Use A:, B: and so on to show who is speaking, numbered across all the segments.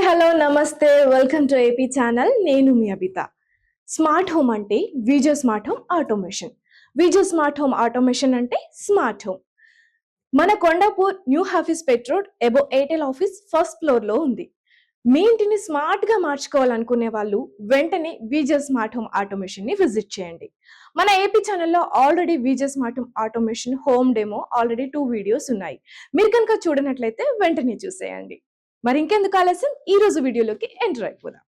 A: Hello నమస్తే welcome to AP channel. నేను మీ Abitha. Smart home అంటే Vijay smart home automation. Vijay smart home automation అంటే smart home. మన కొండాపూర్ న్యూ ఆఫీస్ పెట్రోడ్ above Airtel office first floor లో ఉంది. మీ ఇంటిని స్మార్ట్ గా మార్చుకోవాలనుకునే వాళ్ళు వెంటనే విజయ్ స్మార్ట్ హోమ్ ఆటోమేషన్ ని విజిట్ చేయండి. మన ఏపీ ఛానల్లో already Vijay smart home automation home demo already 2 videos ఉన్నాయి. మీరు కనుక చూడనట్లయితే వెంటనే చూసేయండి. మరి ఇంకెందుకు ఆలస్యం, ఈ రోజు వీడియోలోకి ఎంటర్ అయిపోదాం.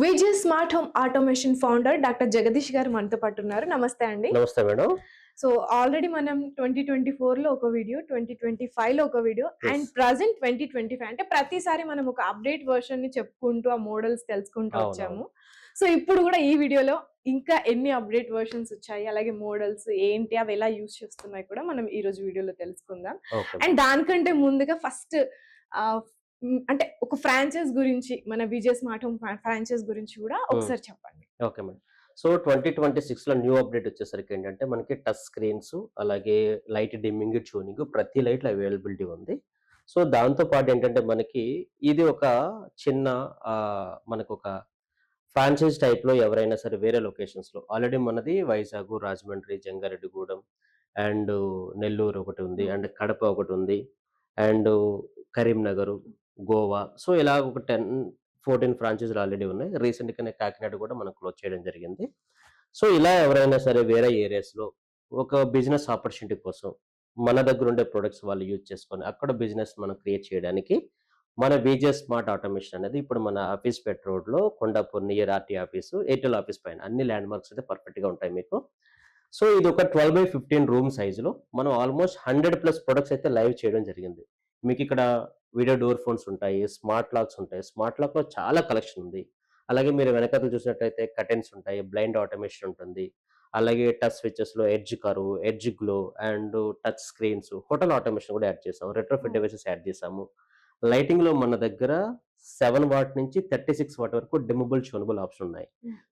A: Vijay smart home automation founder doctor Jagadish గారు మనతో పాటు ఉన్నారు. నమస్తే అండి.
B: నమస్తే మేడం.
A: సో ఆల్రెడీ మనం 2024 లో ఒక వీడియో, 2025 లో ఒక వీడియో అండ్ ప్రజెంట్ 2025 అంటే ప్రతిసారి మనం ఒక అప్డేట్ వర్షన్ ని చెప్పుకుంటూ ఆ మోడల్స్ తెలుసుకుంటూ వచ్చాము. సో ఇప్పుడు కూడా ఈ వీడియోలో ఇంకా ఎన్ని అప్డేట్ వర్షన్స్ వచ్చాయి, అలాగే మోడల్స్ ఏంటి, అవి ఎలా యూజ్ చేస్తున్నాయి కూడా మనం ఈ రోజు వీడియోలో తెలుసుకుందాం. అండ్ దానికంటే ముందుగా ఫస్ట్ అంటే ఒక ఫ్రాంచైజ్ గురించి, మన విజయ్ స్మార్ట్ హోమ్ ఫ్రాంచైజ్ గురించి కూడా ఒకసారి చెప్పండి.
B: Okay madam. సో 2026 లో న్యూ అప్డేట్ వచ్చేసరికి ఏంటంటే మనకి టచ్ స్క్రీన్స్, అలాగే లైట్ డిమ్మింగ్, ట్యూనింగ్ ప్రతి లైట్లో అవైలబిలిటీ ఉంది. సో దాంతో పాటు ఏంటంటే మనకి ఇది ఒక చిన్న మనకు ఒక ఫ్రాంచైజ్ టైప్లో ఎవరైనా సరే వేరే లొకేషన్స్లో ఆల్రెడీ మనది వైజాగ్, రాజమండ్రి, జంగారెడ్డిగూడెం అండ్ నెల్లూరు ఒకటి ఉంది, అండ్ కడప ఒకటి ఉంది, అండ్ కరీంనగర్, గోవా. సో ఇలా ఒక 10-14 ఫ్రాంచైజీలు ఆల్రెడీ ఉన్నాయి. రీసెంట్గానే కాకినాడ కూడా మనం క్లోజ్ చేయడం జరిగింది. సో ఇలా ఎవరైనా సరే వేరే ఏరియాస్లో ఒక బిజినెస్ ఆపర్చునిటీ కోసం మన దగ్గర ఉండే ప్రొడక్ట్స్ వాళ్ళు యూజ్ చేసుకొని అక్కడ బిజినెస్ మనం క్రియేట్ చేయడానికి మన విజయ్ స్మార్ట్ ఆటోమేషన్ అనేది ఇప్పుడు మన ఆఫీస్ పెట్ రోడ్లో Kondapur near RT office, Airtel office పైన అన్ని ల్యాండ్ మార్క్స్ అయితే పర్ఫెక్ట్గా ఉంటాయి మీకు. సో ఇది ఒక 12x15 రూమ్ సైజులో మనం ఆల్మోస్ట్ 100+ ప్రొడక్ట్స్ అయితే లైవ్ చేయడం జరిగింది. మీకు ఇక్కడ వీడియో డోర్ ఫోన్స్ ఉంటాయి, స్మార్ట్ లాక్స్ ఉంటాయి. స్మార్ట్ లాక్లో చాలా కలెక్షన్ ఉంది. అలాగే మీరు వెనకాల చూసినట్టయితే కర్టెన్స్ ఉంటాయి, బ్లైండ్ ఆటోమేషన్ ఉంటుంది, అలాగే టచ్ స్విచెస్లో edge curve, edge glow and touch screens, hotel automation కూడా యాడ్ చేసాము, రెట్రోఫిట్ డివైసెస్ యాడ్ చేసాము. లైటింగ్లో మన దగ్గర 7 వాట్ నుంచి 36 వాట్ వరకు డిమబుల్, ట్యూనబుల్ ఆప్షన్ ఉన్నాయి.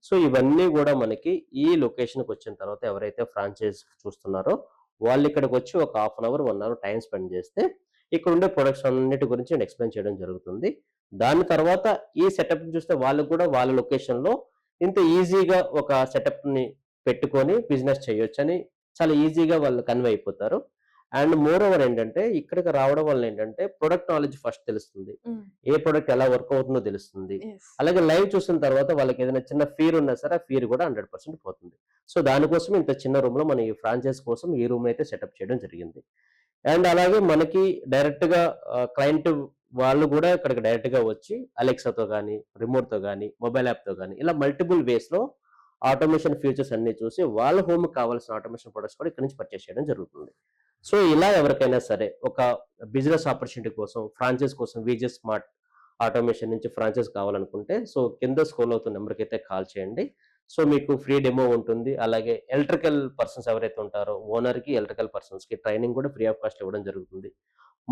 B: సో ఇవన్నీ కూడా మనకి ఈ లొకేషన్కి వచ్చిన తర్వాత ఎవరైతే ఫ్రాంచైజ్ చూస్తున్నారో వాళ్ళు ఇక్కడికి వచ్చి ఒక 1/2 అవర్ 1 అవర్ టైం స్పెండ్ చేస్తే ఇక్కడ ఉండే ప్రొడక్ట్స్ అన్నిటి గురించి నేను ఎక్స్ప్లెయిన్ చేయడం జరుగుతుంది. దాని తర్వాత ఈ సెటప్ చూస్తే వాళ్ళు కూడా వాళ్ళ లొకేషన్లో ఇంత ఈజీగా ఒక సెటప్ని పెట్టుకొని బిజినెస్ చేయొచ్చని చాలా ఈజీగా వాళ్ళు కన్వే అయిపోతారు. అండ్ మోర్ ఓవర్ ఏంటంటే ఇక్కడికి రావడం వల్ల ఏంటంటే ప్రొడక్ట్ నాలెడ్జ్ ఫస్ట్ తెలుస్తుంది, ఏ ప్రొడక్ట్ ఎలా వర్క్ అవుతుందో తెలుస్తుంది. అలాగే లైవ్ చూసిన తర్వాత వాళ్ళకి ఏదైనా చిన్న ఫీర్ ఉన్నా సరే ఆ ఫీర్ కూడా 100% పోతుంది. సో దానికోసం ఇంత చిన్న రూమ్ లో మనం ఈ ఫ్రాంచైజ్ కోసం ఈ రూమ్ అయితే సెటప్ చేయడం జరిగింది. అండ్ అలాగే మనకి డైరెక్ట్ గా క్లయింట్ వాళ్ళు కూడా ఇక్కడికి డైరెక్ట్ గా వచ్చి అలెక్సాతో కానీ, రిమోట్ తో కానీ, మొబైల్ యాప్ తో కానీ ఇలా మల్టిపుల్ వేస్ లో ఆటోమేషన్ ఫీచర్స్ అన్ని చూసి వాళ్ళ హోమ్ కావాల్సిన ఆటోమేషన్ ప్రొడక్ట్స్ కూడా ఇక్కడ నుంచి పర్చేస్ చేయడం జరుగుతుంది. సో ఇలా ఎవరికైనా సరే ఒక బిజినెస్ ఆపర్చునిటీ కోసం, ఫ్రాంచైజ్ కోసం విజయ్ స్మార్ట్ ఆటోమేషన్ నుంచి ఫ్రాంచైజ్ కావాలనుకుంటే సో కింద స్క్రోల్ అవుతున్న నెంబర్కి అయితే కాల్ చేయండి. సో మీకు ఫ్రీ డెమో ఉంటుంది. అలాగే ఎలక్ట్రికల్ పర్సన్స్ ఎవరైతే ఉంటారో ఓనర్కి, ఎలక్ట్రికల్ పర్సన్స్కి ట్రైనింగ్ కూడా ఫ్రీ ఆఫ్ కాస్ట్ ఇవ్వడం జరుగుతుంది.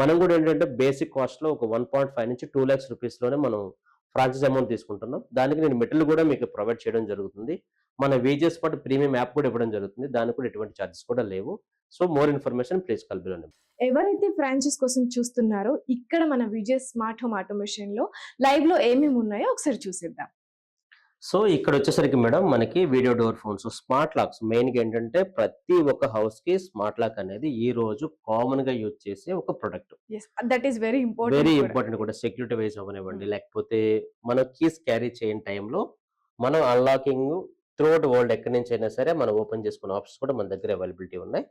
B: మనం కూడా ఏంటంటే బేసిక్ కాస్ట్లో ఒక 1.5 నుంచి 2 lakhs రూపీస్లోనే మనం ఫ్రాంచైజ్ అమౌంట్ తీసుకుంటున్నాం. దానికి నేను మెటీరియల్ కూడా మీకు ప్రొవైడ్ చేయడం జరుగుతుంది. మన విజయ్ స్మార్ట్ ప్రీమియం యాప్ కూడా ఇవ్వడం జరుగుతుంది. దానికి కూడా ఎటువంటి ఛార్జెస్ కూడా లేవు. So more information please call below.
A: ఎవరైతే ఫ్రాంచైజ్ కోసం చూస్తున్నారో ఇక్కడ మన విజయ్ స్మార్ట్ హోమ్ ఆటోమేషన్ లో లైవ్ లో ఏమేమి ఉన్నాయో ఒకసారి చూసేద్దాం.
B: సో ఇక్కడ వచ్చేసరికి మేడం మనకి video door phones, smart locks మెయిన్గా ఏంటంటే ప్రతి ఒక్క హౌస్ కి స్మార్ట్ లాక్ అనేది ఈ రోజు కామన్ గా యూజ్ చేసే ఒక product.
A: That is very important
B: కూడా సెక్యూరిటీ వైజ్ అవనివ్వండి, లేకపోతే మనం కీస్ క్యారీ చేయని టైంలో మనం అన్లాకింగ్ త్రూఅవుట్ వరల్డ్ ఎక్కడి నుంచి అయినా సరే మనం ఓపెన్ చేసుకునే ఆప్షన్స్ కూడా మన దగ్గర అవైలబిలిటీ ఉన్నాయి.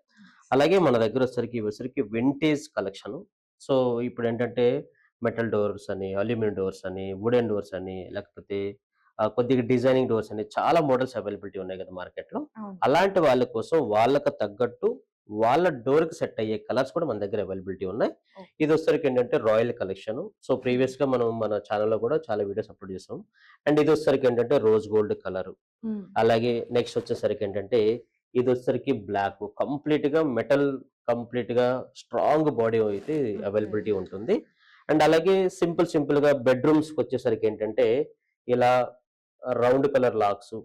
B: అలాగే మన దగ్గర వచ్చేసరికి వింటేజ్ కలెక్షన్. సో ఇప్పుడు ఏంటంటే మెటల్ డోర్స్ అని, అల్యూమినియం డోర్స్ అని, వుడెన్ డోర్స్ అని, లేకపోతే కొద్దిగా డిజైనింగ్ డోర్స్ అని చాలా మోడల్స్ అవైలబిలిటీ ఉన్నాయి కదా మార్కెట్‌లో.
A: అవును.
B: అలాంటి వాళ్ళ కోసం వాళ్ళకి తగ్గట్టు వాళ్ళ డోర్‌కి సెట్ అయ్యే కలర్స్ కూడా మన దగ్గర అవైలబిలిటీ ఉన్నాయి.
A: ఓకే.
B: ఇదొచ్చేసరికేంటంటే రాయల్ కలెక్షను. సో, ప్రీవియస్‌గా మనం మన ఛానెల్‌లో కూడా చాలా వీడియోస్ అప్‌లోడ్ చేసాం. అండ్ ఇదొచ్చేసరికేంటంటే రోజ్ గోల్డ్ కలరు.
A: హ్మ్.
B: అలాగే నెక్స్ట్ వచ్చేసరికేంటంటే ఇదొచ్చేసరికి బ్లాకు. కంప్లీట్‌గా స్ట్రాంగ్ బాడీ అయితే
A: ఓకే.
B: అవైలబిలిటీ ఉంటుంది. అండ్ అలాగే సింపుల్‌గా బెడ్‌రూమ్స్‌కొచ్చేసరికేంటంటే ఇలా రౌండ్ కలర్ లాక్సు,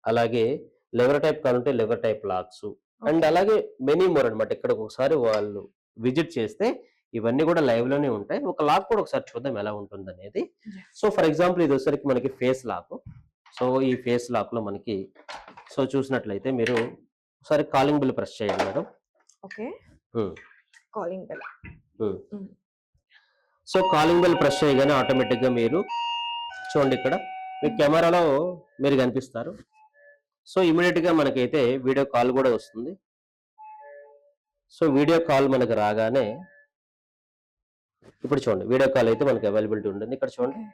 B: అలాగే లెవెర్ టైప్ కావాలంటే లెవెర్ టైప్ లాక్సు. And
A: okay.
B: అలాగే మెనీ మోర్ అన్నమాట. ఇక్కడికి ఒకసారి వాళ్ళు విజిట్ చేస్తే ఇవన్నీ కూడా లైవ్‌లోనే ఉంటాయి. ఒక లాక్ కూడా ఒకసారి చూద్దాం ఎలా ఉంటుందనేది.
A: యెస్.
B: సో, ఫర్ ఎగ్జాంపుల్ ఇదొచ్చేసరికి మనకి ఫేస్ లాకు. సో, ఈ ఫేస్ లాక్‌లో మనకి చూసినట్లయితే మీరు ఒకసారి కాలింగ్ బెల్ ప్రెస్ చేయండి మేడం.
A: ఓకే.
B: హ్మ్.
A: Calling bell.
B: హ్మ్.
A: హ్మ్.
B: సో, కాలింగ్ బెల్ ప్రెస్ చేయగానే ఆటోమేటిక్‌గా మీరు చూడండి ఇక్కడ మీ కెమెరాలో మీరు కనిపిస్తారు. సో, ఇమ్మీడియేట్‌గా మనకైతే వీడియో కాల్ కూడా వస్తుంది. సో, వీడియో కాల్ మనకు రాగానే ఇప్పుడు చూడండి వీడియో కాల్ అయితే మనకి అవైలబిలిటీ ఉంటుంది. ఇక్కడ చూడండి.
A: ఓకే.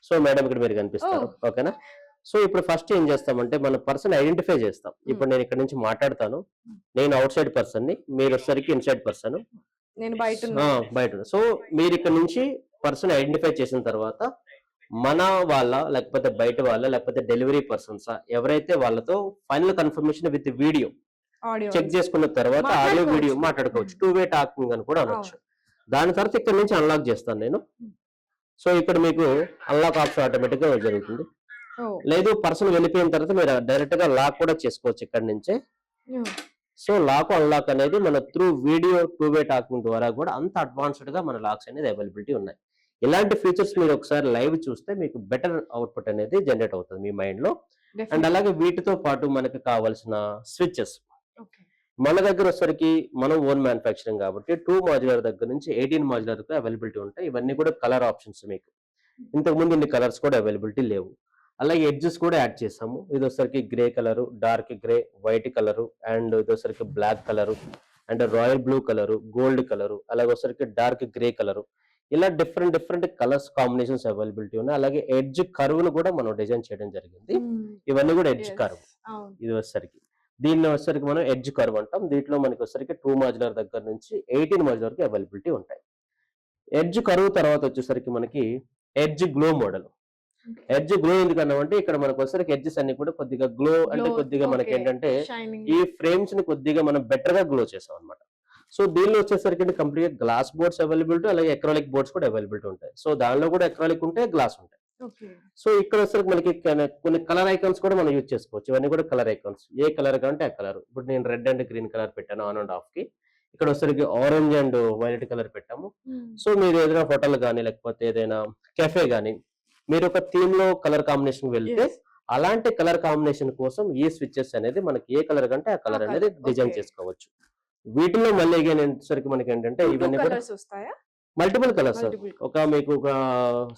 B: సో, మేడం ఇక్కడ మీరు కనిపిస్తారు.
A: ఓహ్!
B: ఓకేనా? సో, ఇప్పుడు ఫస్ట్ ఏం చేస్తామంటే మన పర్సన్ ఐడెంటిఫై చేస్తాం.
A: హ్మ్.
B: ఇప్పుడు నేను ఇక్కడి నుంచి మాట్లాడతాను.
A: హ్మ్.
B: నేను ఔట్‌సైడ్ పర్సన్‌ని. మీరొచ్చేసరికి ఇన్‌సైడ్ పర్సన్.
A: నేను
B: ఆ!
A: బయటున్నాను.
B: బయట. సో, మీరిక్కడి నుంచి పర్సన్ ఐడెంటిఫై చేసిన తర్వాత మన వాళ్ళ, లేకపోతే బయట వాళ్ళ, లేకపోతే డెలివరీ పర్సన్సా ఎవరైతే వాళ్ళతో final confirmation with video
A: audio
B: check చేసుకున్న తర్వాత ఆడియో, వీడియో
A: మాట్లాడుకోవచ్చు.
B: మాట్లాడుకోవచ్చు. టూ వే టాకింగ్ అని కూడా
A: అవును.
B: అనొచ్చు. దాని తర్వాత ఇక్కడి నుంచి అన్‌లాక్ చేస్తాను నేను.
A: హ్మ్.
B: సో, ఇక్కడ మీకు అన్‌లాక్ ఆప్షన్ ఆటోమేటిక్‌గా జరుగుతుంది.
A: ఓహ్!
B: లేదు పర్సన్ వెళ్ళిపోయిన తర్వాత మీరు డైరెక్ట్‌గా లాక్ కూడా చేసుకోవచ్చు ఇక్కడి నుంచే.
A: హ్మ్.
B: సో, లాక్, అన్‌లాక్ అనేది మన through video two way talking ద్వారా కూడా అంత అడ్వాన్స్‌డ్‌గా మన లాక్స్ అనేది అవైలబిలిటీ ఉన్నాయి. ఇలాంటి ఫీచర్స్ మీరు ఒకసారి లైవ్ చూస్తే మీకు బెటర్ అవుట్‌పుట్ అనేది జనరేట్ అవుతుంది మీ మైండ్‌లో. And
A: definitely.
B: అలాగే వీటితో పాటు మనకు కావాల్సిన స్విచెస్
A: ఓకే.
B: మన దగ్గరొచ్చేసరికి మనం ఓన్ మ్యానుఫ్యాక్చరింగ్ కాబట్టి 2 మాడ్యులర్ దగ్గర నుంచి 18 మాడ్యులర్ వరకు అవైలబిలిటీ ఉంటాయి. ఇవన్నీ కూడా కలర్ ఆప్షన్స్ మీకు. ఇంతకుముందు ఇన్ని కలర్స్ కూడా అవైలబిలిటీ లేవు. అలాగే ఎడ్జెస్ కూడా యాడ్ చేసాము. ఇదొచ్చేసరికి grey colour, dark grey, white colour and ఇదొచ్చేసరికి black colour and royal blue colour, gold colour, అలాగే వచ్చేసరికి డార్క్ గ్రే కలరు. ఇలా డిఫరెంట్ కలర్స్ కాంబినేషన్స్ అవైలబిలిటీ ఉన్నాయి. అలాగే ఎడ్జ్ కర్వ్‌ను కూడా మనం డిజైన్ చేయడం జరిగింది.
A: హ్మ్.
B: ఇవన్నీ కూడా ఎడ్జ్
A: యెస్.
B: కర్వ్.
A: అవును.
B: ఇది వచ్చేసరికి. దీన్ని వచ్చేసరికి మనం ఎడ్జ్ కర్వ్ అంటాం. దీంట్లో మనకి వచ్చేసరికి 2 మాడ్యులర్ దగ్గర నుంచి 18 మాడ్యులర్ వరకు అవైలబిలిటీ ఉంటాయి. ఎడ్జ్ కర్వ్ తర్వాత వచ్చేసరికి మనకి edge glow model.
A: Okay.
B: Edge glow ఎందుకన్నామంటే ఇక్కడ మనకొచ్చేసరికి ఎడ్జెస్ అన్ని కూడా కొద్దిగా గ్లో అంటే
A: గ్లో.
B: కొద్దిగా
A: ఓకే.
B: మనకేంటంటే
A: షైనింగ్.
B: ఈ ఫ్రేమ్స్‌ని కొద్దిగా మనం బెటర్‌గా గ్లో చేసామన్నమాట. సో, దీనిలో వచ్చేసరికి కంప్లీట్‌గా గ్లాస్ బోర్డ్స్ అవైలబిలిటీ అలాగే అక్రిలిక్ బోర్డ్స్ కూడా అవైలబిలిటీ ఉంటాయి. సో, దానిలో కూడా అక్రిలిక్ ఉంటాయి, గ్లాస్ ఉంటాయి.
A: ఓకే.
B: సో, ఇక్కడ వచ్చేసరికి మనకి కొన్ని కలర్ ఐకాన్స్ కూడా మనం యూజ్ చేసుకోవచ్చు. ఇవన్నీ కూడా కలర్ ఐకాన్స్. ఏ కలర్ కావాలంటే ఆ కలర్. ఇప్పుడు నేను రెడ్ అండ్ గ్రీన్ కలర్ పెట్టాను ఆన్ అండ్ ఆఫ్‌కి. ఇక్కడ వచ్చేసరికి ఆరెంజ్ అండ్ వైలెట్ కలర్ పెట్టాము.
A: హ్మ్.
B: సో, మీరు ఏదైనా హోటల్ గాని, లేకపోతే ఏదైనా కేఫే గాని, మీరు ఒక థీమ్‌లో కలర్ కాంబినేషన్‌కి వెళ్తే,
A: యెస్.
B: అలాంటి కలర్ కాంబినేషన్ కోసం ఈ స్విచెస్ అనేది మనకి ఏ కలర్ కంటే ఆ
A: ఆ
B: కలర్ అనేది
A: కలర్.
B: Design
A: okay.
B: చేసుకోవచ్చు. వీటిలో మళ్ళీ అగైన్ వచ్చేసరికి మనకేంటంటే
A: 2
B: ఇవన్నీ కూడా
A: కలర్స్ వస్తాయా?
B: Multiple colours.
A: మల్టిపుల్
B: మీకు ఒక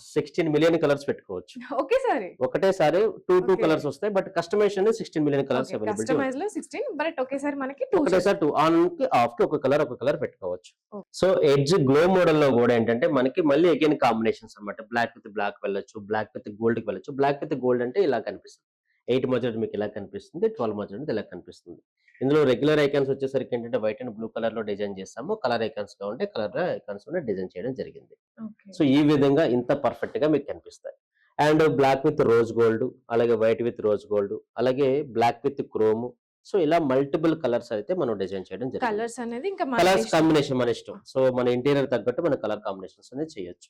B: 16 మిలియన్ కలర్స్ పెట్టుకోవచ్చు.
A: ఒకేసారి.
B: ఒకటేసారి 2
A: ఓకే.
B: కలర్స్ వస్తాయి. బట్ కస్టమైజేషన్ అనేది 16 మిలియన్ కలర్స్
A: ఓకే.
B: అవైలబిలిటీ ఉంటుంది.
A: కస్టమైజ్‌లో 16 బట్ ఒకేసారి మనకి 2
B: ఒకటేసారి 2 ఆన్‌కి, ఆఫ్‌కి ఒక కలర్ పెట్టుకోవచ్చు.
A: ఓకే.
B: సో, ఎడ్జ్ గ్లో మోడల్‌లో గూడా ఏంటంటే మనకి మళ్ళీ అగైన్ కాంబినేషన్స్ అన్నమాట. బ్లాక్ విత్ బ్లాక్ వెళ్ళొచ్చు. బ్లాక్ విత్ గోల్డ్‌కి వెళ్ళొచ్చు. బ్లాక్ విత్ గోల్డ్ అంటే ఇలా కనిపిస్తుంది. 8 మధ్యలో మీకు ఇలా కనిపిస్తుంది. 12 మధ్యలో ఇలా కనిపిస్తుంది. ఇందులో రెగ్యులర్ ఐకాన్స్ వచ్చేసరికి ఏంటంటే వైట్ అండ్ బ్లూ కలర్‌లో డిజైన్ చేసాము. కలర్ ఐకాన్స్ కావాలంటే కలర్ ఐకాన్స్‌లోనే డిజైన్ చేయడం జరిగింది.
A: ఓకే.
B: సో, ఈ విధంగా ఇంత పర్ఫెక్ట్‌గా మీకు కనిపిస్తాయి. And black with rose gold, అలాగే వైట్ విత్ రోజ్ గోల్డ్, అలాగే బ్లాక్ విత్ క్రోమ్. సో, ఇలా మల్టిపుల్ కలర్స్ అయితే మనం డిజైన్ చేయడం జరిగింది.
A: కలర్స్ అనేది ఇంకా మన
B: కలర్స్
A: ఇష్టం.
B: కాంబినేషన్ మన ఇష్టం. సో, మన ఇంటీరియర్ తగ్గట్టు మన కలర్ కాంబినేషన్స్ అనేది చేయొచ్చు.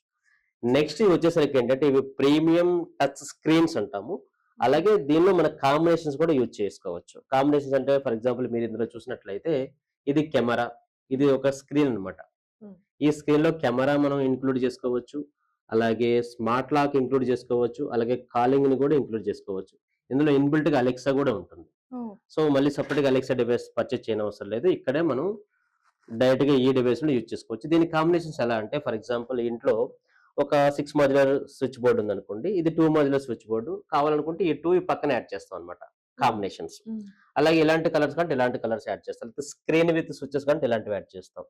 B: నెక్స్ట్ ఇవి వచ్చేసరికి ఏంటంటే ఇవి ప్రీమియం టచ్ స్క్రీన్స్ అంటాము. అలాగే దీనిలో మన కాంబినేషన్స్ కూడా యూజ్ చేసుకోవచ్చు. కాంబినేషన్స్ అంటే ఫర్ ఎగ్జాంపుల్ మీరు ఇందులో చూసినట్లయితే ఇది కెమెరా, ఇది ఒక స్క్రీన్ అన్నమాట.
A: హ్మ్.
B: ఈ స్క్రీన్‌లో కెమెరా మనం ఇంక్లూడ్ చేసుకోవచ్చు. అలాగే స్మార్ట్ లాక్ ఇంక్లూడ్ చేసుకోవచ్చు. అలాగే కాలింగ్‌ని కూడా ఇంక్లూడ్ చేసుకోవచ్చు. ఇందులో ఇన్‌బిల్ట్‌గా అలెక్సా కూడా ఉంటుంది.
A: ఓహ్!
B: సో, మళ్ళీ సెపరేట్‌గా అలెక్సా డివైస్ పర్చేజ్ చేయనవసరం లేదు. ఇక్కడే మనం డైరెక్ట్‌గా ఈ డివైస్‌లో యూజ్ చేసుకోవచ్చు. దీని కాంబినేషన్స్ ఎలా అంటే ఫర్ ఎగ్జాంపుల్ ఇంట్లో ఒక 6 మాడ్యులర్ స్విచ్ బోర్డ్ ఉందనుకోండి. ఇది 2 మాడ్యులర్ స్విచ్ బోర్డ్. కావాలనుకుంటే ఈ 2 పక్కన యాడ్ చేస్తాం అన్నమాట కాంబినేషన్స్.
A: హ్మ్.
B: అలాగే ఇలాంటి కలర్స్ కంటే ఇలాంటి కలర్స్ యాడ్ చేస్తాం. లేకపోతే స్క్రీన్ విత్ స్విచెస్ కంటే ఇలాంటివి యాడ్ చేస్తాం.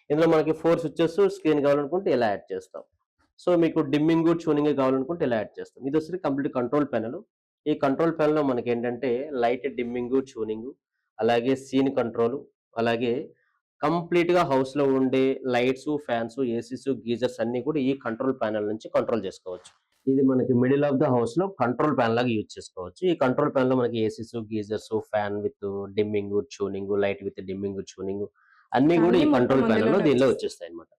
B: ఇందులో మనకి 4 స్విచెస్ స్క్రీన్ కావాలనుకుంటే ఇలా యాడ్ చేస్తాం. సో మీకు డిమ్మింగ్, ట్యూనింగ్ కావాలనుకుంటే ఇలా యాడ్ చేస్తాం. ఇది వచ్చేసరికి కంప్లీట్ కంట్రోల్ ప్యానెల్. ఈ కంట్రోల్ ప్యానెల్‌లో మనకేంటంటే లైట్ డిమ్మింగ్, ట్యూనింగ్, అలాగే సీన్ కంట్రోల్, అలాగే కంప్లీట్‌గా హౌస్‌లో ఉండే లైట్స్, ఫ్యాన్స్, ఏసీస్, గీజర్స్ అన్నీ కూడా ఈ కంట్రోల్ ప్యానెల్ నుంచి కంట్రోల్ చేసుకోవచ్చు. ఇది మనకి మిడిల్ ఆఫ్ ద హౌస్‌లో కంట్రోల్ ప్యానెల్ లాగా యూజ్ చేసుకోవచ్చు. ఈ కంట్రోల్ ప్యానెల్‌లో మనకి ACs, geysers, fan with dimming, tuning, light with dimming, tuning అన్నీ కూడా ఈ
A: అన్నీ మొత్తం
B: కంట్రోల్ ప్యానెల్‌లో
A: అందులోనే
B: దీనిలో
A: వచ్చేస్తాయి.
B: వచ్చేస్తాయన్నమాట.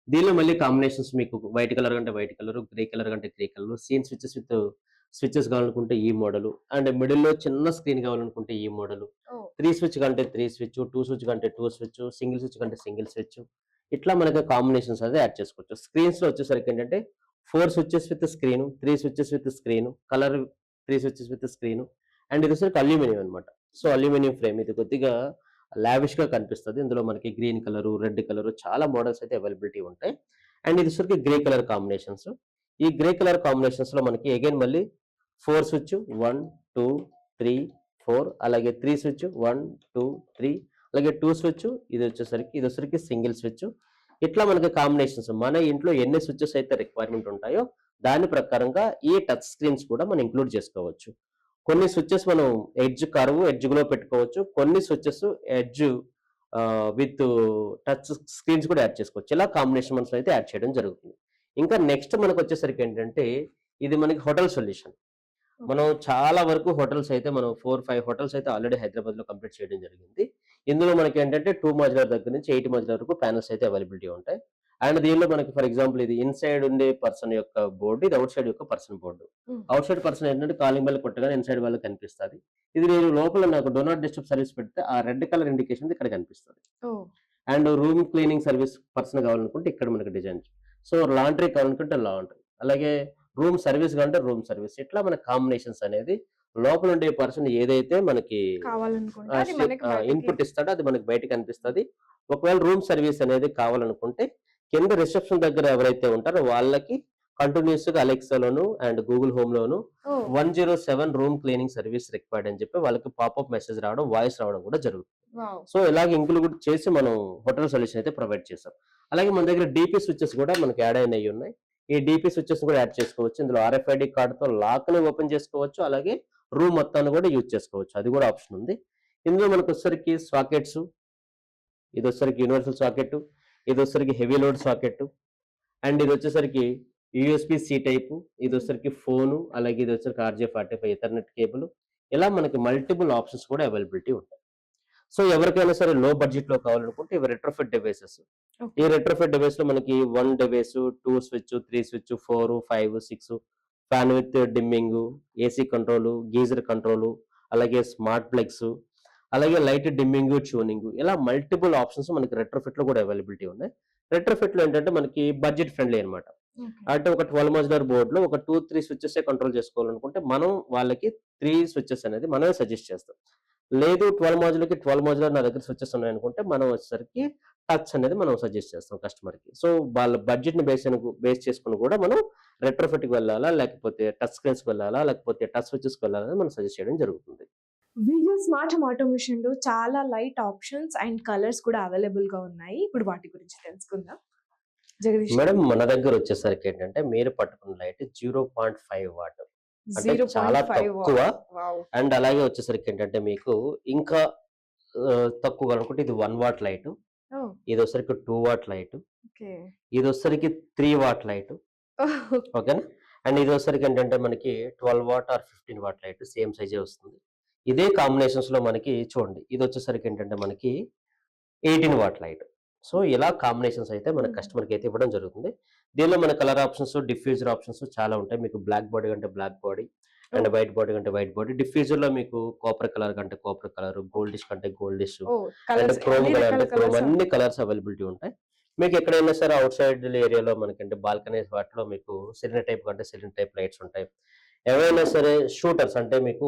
B: దీనిలో మళ్ళీ కాంబినేషన్స్ మీకు వైట్ కలర్ కంటే వైట్ కలర్, గ్రే కలర్ కంటే grey colour, scene switches with switches కావాలనుకుంటే ఈ మోడల్, అండ్ మిడిల్‌లో చిన్న స్క్రీన్ కావాలనుకుంటే ఈ మోడల్,
A: ఓహ్!
B: 3 స్విచ్ కంటే 3 స్విచ్, 2 స్విచ్ కంటే 2 స్విచ్, సింగిల్ స్విచ్ కంటే సింగిల్ స్విచ్, ఇట్లా మనకి కాంబినేషన్స్ అనేది యాడ్ చేసుకోవచ్చు. స్క్రీన్స్‌లో వచ్చేసరికి ఏంటంటే 4 switches with screen, 3 switches with screen, colour 3 switches with screen, and ఇది వచ్చేసరికి అల్యూమినియం అన్నమాట. సో అల్యూమినియం ఫ్రేమ్ ఇది కొద్దిగా లావిష్‌గా కనిపిస్తది. ఇందులో మనకి గ్రీన్ కలరు, రెడ్ కలరు చాలా మోడల్స్ అయితే అవైలబిలిటీ ఉంటాయి. అండ్ ఇది వచ్చేసరికి గ్రే కలర్ కాంబినేషన్స్. ఈ గ్రే కలర్ కాంబినేషన్స్‌లో మనకి అగైన్ మళ్ళీ 4 స్విచ్ 1, 2, 3, 4 అలాగే 3 స్విచ్ 1, 2, 3 అలాగే 2 స్విచ్ ఇది వచ్చేసరికి సింగిల్ స్విచ్. ఇట్లా మనకి కాంబినేషన్స్ మన ఇంట్లో ఎన్ని స్విచెస్ అయితే రిక్వైర్మెంట్ ఉంటాయో దాని ప్రకారంగా ఈ టచ్ స్క్రీన్స్ కూడా మనం ఇంక్లూడ్ చేసుకోవచ్చు. కొన్ని స్విచెస్ మనం ఎడ్జ్ కర్వ్, ఎడ్జ్ గ్లో పెట్టుకోవచ్చు. కొన్ని switches edge with touch screens కూడా యాడ్ చేసుకోవచ్చు. ఇలా కాంబినేషన్స్ అయితే యాడ్ చేయడం జరుగుతుంది. ఇంకా నెక్స్ట్ మనకొచ్చేసరికి ఏంటంటే ఇది మనకి హోటల్ సొల్యూషన్. మనం చాలా వరకు హోటల్స్ అయితే మనం 4, 5 హోటల్స్ అయితే ఆల్రెడీ హైదరాబాద్‌లో కంప్లీట్ చేయడం జరిగింది. ఇందులో మనకేంటంటే 2 మాడ్యులర్ దగ్గర నుంచి 8 మాడ్యులర్ వరకు ప్యానెల్స్ అయితే అవైలబిలిటీ ఉంటాయి. అండ్ దీనిలో మనకి ఫర్ ఎగ్జాంపుల్ ఇది ఇన్‌సైడ్ ఉండే పర్సన్ యొక్క బోర్డ్, ఇది ఔట్ సైడ్ యొక్క పర్సన్ బోర్డ్.
A: హ్మ్.
B: ఔట్ సైడ్ పర్సన్ ఏంటంటే కాలింగ్ బెల్ కొట్టగానే ఇన్‌సైడ్ వాళ్ళకి కనిపిస్తది. ఇది నేను లోపల నాకు డూ నాట్ డిస్టర్బ్ సర్వీస్ పెడితే ఆ రెడ్ కలర్ ఇండికేషన్ ఇక్కడ కనిపిస్తది.
A: Oh!
B: And room cleaning service person కావాలనుకుంటే ఇక్కడ మనకి డిజైన్. సో లాండ్రీ కావాలనుకుంటే లాండ్రీ. అలాగే రూమ్ సర్వీస్ కావాలంటే రూమ్ సర్వీస్. ఇట్లా మన కాంబినేషన్స్ అనేది లోపల ఉండే పర్సన్ ఏదైతే మనకి
A: కావాలనుకుంటే అది మనకి బయటికి
B: ఇన్పుట్ ఇస్తాడో అది మనకి బయటకి కనిపిస్తది. ఒకవేళ రూమ్ సర్వీస్ అనేది కావాలనుకుంటే కింద రిసెప్షన్ దగ్గర ఎవరైతే ఉంటారో వాళ్ళకి కంటిన్యూయస్‌గా అలెక్సాలోను అండ్ గూగుల్ హోమ్‌లోను
A: oh!
B: 107 room cleaning service required అని చెప్పి వాళ్ళకి పాపప్ మెసేజ్ రావడం, వాయిస్ రావడం కూడా జరుగుతుంది.
A: వావ్!
B: సో ఇలాగ ఇంక్లూడ్ చేసి మనం హోటల్ సొల్యూషన్ అయితే ప్రొవైడ్ చేసాం. అలాగే మన దగ్గర డీపీ స్విచెస్ కూడా మనకి యాడ్ అయినయి ఉన్నాయి. ఈ డీపీ స్విచెస్ కూడా యాడ్ చేసుకోవచ్చు. ఇందులో ఆర్ఎఫ్ఐడి కార్డ్‌తో లాక్‌ని ఓపెన్ చేసుకోవచ్చు. అలాగే రూమ్ మొత్తాన్ని కూడా యూజ్ చేసుకోవచ్చు. అది కూడా ఆప్షన్ ఉంది. ఇందులో మనకొచ్చేసరికి సాకెట్స్, ఇదొచ్చేసరికి యూనివర్సల్ సాకెట్, ఇదొచ్చేసరికి హెవీ లోడ్ సాకెట్, అండ్ ఇదొచ్చేసరికి యూఎస్‌బి సి టైపు, ఇదొచ్చేసరికి ఫోను, అలాగే ఇదొచ్చేసరికి ఆర్‌జే45 ఎథర్నెట్ కేబుల్. ఇలా మనకి మల్టిపుల్ ఆప్షన్స్ కూడా అవైలబిలిటీ ఉంటాయి. సో ఎవరికైనా సరే లో బడ్జెట్‌లో కావాలనుకుంటే ఇవి రెట్రోఫిట్ డివైసెస్. ఈ
A: ఓకే.
B: రెట్రోఫిట్ డివైస్‌లో మనకి 1 device, 2 switch, 3 switch, 4, 5, 6 fan with dimming, AC control, geyser control, అలాగే స్మార్ట్ ప్లగ్స్, అలాగే లైట్ డిమ్మింగ్, ట్యూనింగ్ ఇలా మల్టిపుల్ ఆప్షన్స్ మనకి రెట్రోఫిట్‌లో కూడా అవైలబిలిటీ ఉన్నాయి. రెట్రోఫిట్‌లో ఏంటంటే మనకి బడ్జెట్ ఫ్రెండ్లీ అన్నమాట.
A: ఓకే.
B: అంటే ఒక 12 మాడ్యులర్ బోర్డ్‌లో ఒక 2, 3 స్విచెసే కంట్రోల్ చేసుకోవాలనుకుంటే మనం వాళ్ళకి 3 స్విచెస్ అనేది మనమే సజెస్ట్ చేస్తాం. లేదు 12 మాడ్యులర్ నా దగ్గర స్విచెస్ ఉన్నాయనుకుంటే మనం వచ్చేసరికి టచ్ అనేది మనం సజెస్ట్ చేస్తాం కస్టమర్‌కి. సో వాళ్ళ బడ్జెట్‌ని బేస్ చేసుకొని కూడా మనం రెట్రోఫిట్‌కి వెళ్ళాలా? లేకపోతే టచ్ స్క్రీన్స్‌కి వెళ్ళాలా? లేకపోతే టచ్ స్విచెస్‌కి వెళ్ళాలా? అని మనం సజెస్ట్ చేయడం జరుగుతుంది.
A: విజయ్ స్మార్ట్ హోమ్ ఆటోమేషన్‌లో చాలా లైట్ ఆప్షన్స్ అండ్ కలర్స్ కూడా అవైలబుల్‌గా ఉన్నాయి. ఇప్పుడు వాటి గురించి తెలుసుకుందాం. జగదీష్
B: మేడం
A: గారు.
B: మన దగ్గర వచ్చేసరికి ఏంటంటే మీరు పట్టుకున్న లైట్ 0.5 వాట్. అంటే చాలా
A: 0.5
B: తక్కువ.
A: వావ్!
B: అండ్ అలాగే వచ్చేసరికి ఏంటంటే మీకు ఇంకా తక్కువగా అనుకుంటే ఇది 1 వాట్ లైటు.
A: ఓహ్!
B: ఇదొసరికి 2 వాట్ లైటు.
A: ఓకే.
B: ఇదొసరికి 3 వాట్ లైటు.
A: ఓహ్!
B: ఓకేనా? అండ్ ఇదొసరికి ఏంటంటే మనకి 12 watt or 15 watt light same సైజే వస్తుంది. ఇదే కాంబినేషన్స్‌లో మనకి చూడండి. ఇదొచ్చేసరికి ఏంటంటే మనకి 18 వాట్ లైట్. సో, ఇలా కాంబినేషన్స్ అయితే మన
A: హ్మ్.
B: కస్టమర్‌కి అయితే ఇవ్వడం జరుగుతుంది. దీనిలో మన కలర్ ఆప్షన్స్, డిఫ్యూజర్ ఆప్షన్స్ చాలా ఉంటాయి. మీకు బ్లాక్ బాడీ కంటే black body, and
A: oh!
B: White body కంటే వైట్ బాడీ. డిఫ్యూజర్‌లో మీకు కాపర్ కలర్ కంటే కాపర్ కలర్, గోల్డిష్ కంటే goldish,
A: oh!
B: And
A: colours
B: chrome
A: అన్ని
B: కలర్
A: రకాల
B: అంటే క్రోమ్
A: కలర్స్
B: అన్ని కలర్స్ అవైలబిలిటీ ఉంటాయి. మీకు ఎక్కడైనా సరే ఔట్ సైడ్ ఏరియాలో మనకంటే బాల్కనీస్ వాటిలో మీకు సిలిండర్ టైప్ కంటే సిలిండర్ టైప్ లైట్స్ ఉంటాయి. ఏవైనా సరే షూటర్స్ అంటే మీకు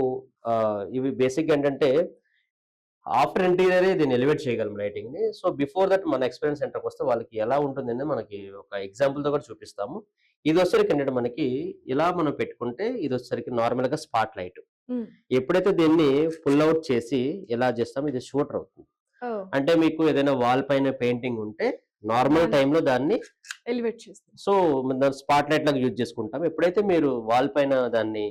B: ఇవి బేసిక్‌గా ఏంటంటే ఆఫ్టర్ ఇంటీరియరే దీన్ని ఎలివేట్ చేయగలం లైటింగ్‌ని. సో, బిఫోర్ దట్ మన ఎక్స్‌పీరియన్స్ సెంటర్‌కొస్తే వాళ్ళకి ఎలా ఉంటుందని మనకి ఒక ఎగ్జాంపుల్‌తో కూడా చూపిస్తాము. ఇదొచ్చేసరికి ఏంటంటే మనకి ఇలా మనం పెట్టుకుంటే ఇదొచ్చేసరికి నార్మల్‌గా స్పాట్ లైట్.
A: హ్మ్.
B: ఎప్పుడైతే దీన్ని పుల్ ఔట్ చేసి ఇలా చేస్తామో ఇది షూటర్ అవుతుంది.
A: ఓహ్!
B: అంటే మీకు ఏదైనా వాల్ పైన పెయింటింగ్ ఉంటే నార్మల్
A: దాన్ని
B: టైంలో దాన్ని
A: ఎలివేట్ చేస్తాం.
B: సో దాన్ని స్పాట్ లైట్ లాగా యూజ్ చేసుకుంటాం. ఎప్పుడైతే మీరు వాల్ పైన దాన్ని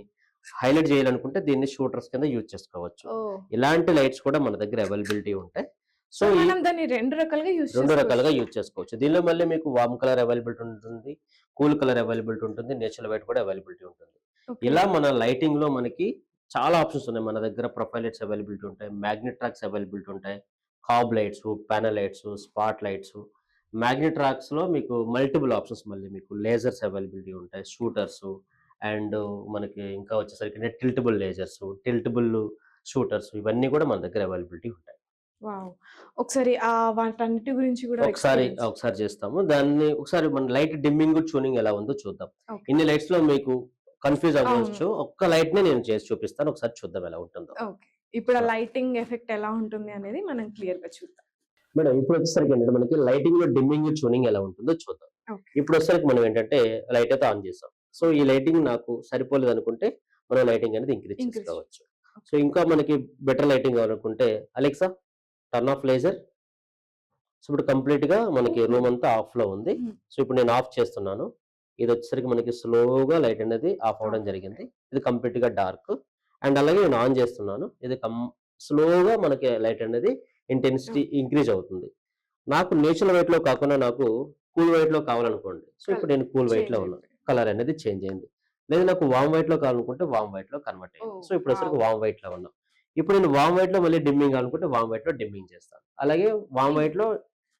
B: హైలైట్ చేయాలనుకుంటే దీన్ని షూటర్స్ కింద యూజ్ చేసుకోవచ్చు.
A: ఓహ్!
B: ఇలాంటి లైట్స్ కూడా మన దగ్గర అవైలబిలిటీ ఉంటాయి. సో
A: సో
B: ఈ
A: మనం దాన్ని 2 రకాలుగా యూజ్
B: 2 రకాలుగా
A: చేసుకోవచ్చు.
B: యూజ్ చేసుకోవచ్చు. దీనిలో మళ్ళీ మీకు వార్మ్ కలర్ అవైలబిలిటీ ఉంటుంది. కూల్ కలర్ అవైలబిలిటీ ఉంటుంది. నేచురల్ వైట్ కూడా అవైలబిలిటీ ఉంటుంది.
A: ఓకే.
B: ఇలా మన లైటింగ్‌లో మనకి చాలా ఆప్షన్స్ ఉన్నాయి. మన దగ్గర ప్రొఫైల్ లైట్స్ అవైలబిలిటీ ఉంటాయి. మాగ్నెట్రాక్స్ అవైలబిలిటీ ఉంటాయి. COB lights, panel lights, spot lights. మాగ్నెట్రాక్స్‌లో మీకు మల్టిపుల్ ఆప్షన్స్ మళ్ళీ మీకు లేజర్స్ అవైలబిలిటీ ఉంటాయి. షూటర్స్ అండ్ మనకి ఇంకా వచ్చేసరికి టిల్టబుల్ లేజర్స్, టిల్టబుల్ షూటర్స్ ఇవన్నీ కూడా మన దగ్గర అవైలబిలిటీ ఉంటాయి.
A: వావ్! ఒకసారి వాటన్నిటి గురించి కూడా
B: ఒకసారి
A: ఎక్స్‌పీరియన్స్.
B: ఒకసారి చేస్తాము. దాన్ని ఒకసారి మన లైట్ డిమ్మింగ్, ట్యూనింగ్ ఎలా ఉందో చూద్దాం.
A: ఓకే.
B: ఇన్ని లైట్స్‌లో మీకు కన్‌ఫ్యూజ్
A: అవును.
B: అవ్వచ్చు. ఒక్క లైట్‌నే నేను చేసి చూపిస్తాను. ఒకసారి చూద్దాం ఎలా ఉంటుందో.
A: ఓకే. ఇప్పుడు ఆ
B: సో
A: లైటింగ్ ఎఫెక్ట్ ఎలా ఉంటుంది అనేది మనం క్లియర్‌గా చూద్దాం.
B: మేడం ఇప్పుడు వచ్చేసరికి ఏంటంటే మనకి లైటింగ్‌లో డిమ్మింగ్, ట్యూనింగ్ ఎలా ఉంటుందో చూద్దాం.
A: ఓకే.
B: ఇప్పుడు వచ్చేసరికి మనం ఏంటంటే లైట్ అయితే ఆన్ చేసాం. సో ఈ లైటింగ్ నాకు సరిపోలేదనుకుంటే మనం లైటింగ్ అనేది ఇంక్రీజ్
A: ఇంక్రీజ్.
B: చేసుకోవచ్చు. సో ఇంకా మనకి బెటర్ లైటింగ్ కావాలనుకుంటే Alexa turn off laser. So ఇప్పుడు కంప్లీట్‌గా మనకి
A: ఓకే.
B: రూమ్ అంతా ఆఫ్‌లో ఉంది.
A: హ్మ్.
B: సో ఇప్పుడు నేను ఆఫ్ చేస్తున్నాను. ఇది వచ్చేసరికి మనకి స్లోగా లైట్ అనేది ఆఫ్ అవ్వడం
A: ఆఫ్.
B: జరిగింది. ఇది కంప్లీట్‌గా డార్క్. అండ్ అలాగే నేను ఆన్ చేస్తున్నాను. ఇది స్లోగా మనకి లైట్ అనేది ఇంటెన్సిటీ
A: ఓకే.
B: ఇంక్రీజ్ అవుతుంది. నాకు నేచురల్ వైట్‌లో కాకుండా నాకు కూల్ వైట్‌లో కావాలనుకోండి. సో ఇప్పుడు నేను కూల్ వైట్‌లో
A: చేంజ్
B: ఉన్నాను.
A: అయిపోయింది.
B: కలర్ అనేది చేంజ్ అయింది. లేదు నాకు వార్మ్ వైట్‌లో కావాలనుకుంటే వార్మ్ వైట్‌లో కన్వర్ట్ అయింది.
A: ఓహ్!
B: సో ఇప్పుడు వచ్చేసరికి
A: వావ్!
B: వార్మ్ వైట్‌లో ఉన్నాం. ఇప్పుడు నేను వార్మ్ వైట్‌లో మళ్ళీ డిమ్మింగ్ కావాలనుకుంటే వార్మ్ వైట్‌లో డిమ్మింగ్ చేస్తాను. అలాగే వార్మ్
A: ఇం
B: వైట్‌లో